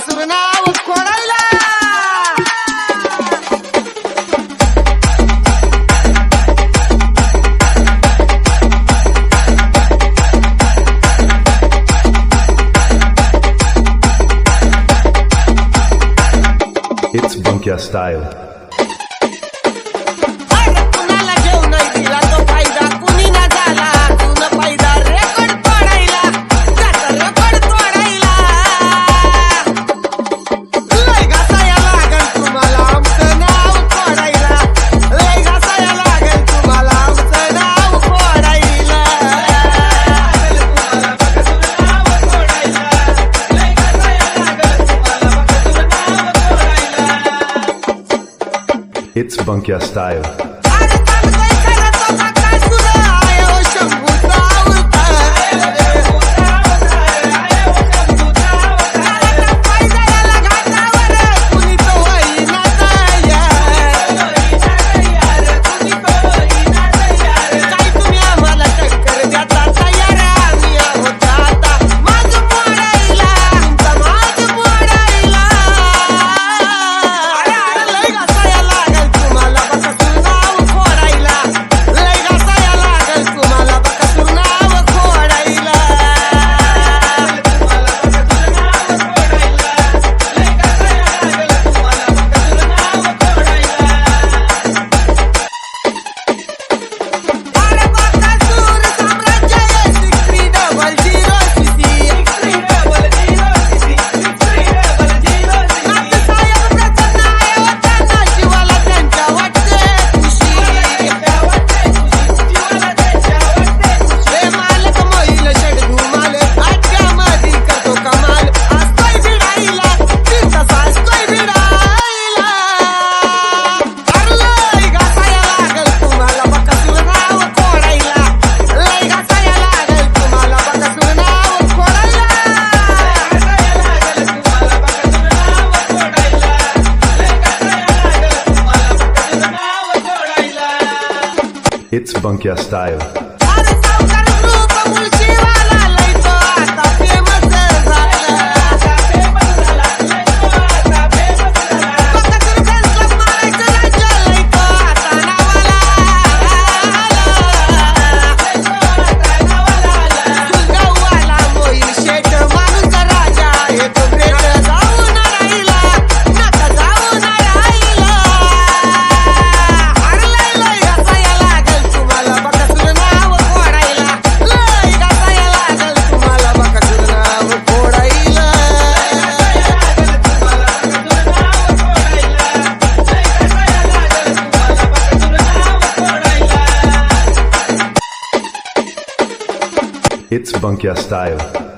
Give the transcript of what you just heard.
Bakasur now खोडायला It's Bunkya style. कुणाला घेऊन नाही दिला तो फायदा कुणी ना झाला तुला फायदा रेकॉर्ड तोडायला त्याचा रेकॉर्ड तोडायला लय घासाया लागल तुम्हाला आमचं नाव खोडायला लय घासाया लागल तुम्हाला आमचं नाव खोडायला It's Bunkya style. अरे थांबतोय खरं तो बकासूर आहे ओ शंभूचा अवतार फायद्याला घाटावर कुणी तो होईना तयार काय तुम्ही आम्हाला टक्कर देता तयार आम्ही आहोत आता माझ मोडायला तुमचा माझ मोडायला अरे लय घासाया लागल तुम्हाला बकासूर नाव खोडायला लय घासाया लागल तुम्हाला बकासूर नाव खोडायला अरे बकासूर साम्राज्य आहे 6300 नाथसाहेब प्रसन्न आहे व त्यांना जीवाला त्यांच्या वाटते खुशी हे मालक मोईल शेड धुमाल आज्ञामध्ये करतो कमाल असतोय भिडायला तिथंच असतोय भिडायला अरे लय घासाया लागल तुम्हाला बकासूर नाव खोडायला लय घासाया लागल तुम्हाला बकासूर नाव खोडायला It's Bunkya style. अरे सावकार ग्रुप मुळशीवाला लय तो आता फेमस झाला बकासूर फॅन्स क्लब मारायचं राज्य लय तो आता नावाला सुलगाववाला मोईल शेठ माणूस राजा आहे तो ग्रेट जाऊन राहिला नका जाऊन राहिला अरे लय घासाया लागल तुम्हाला बकासूर नाव खोडायला लय घासाया लागल तुम्हाला बकासूर नाव खोडायला It's Bunkya style.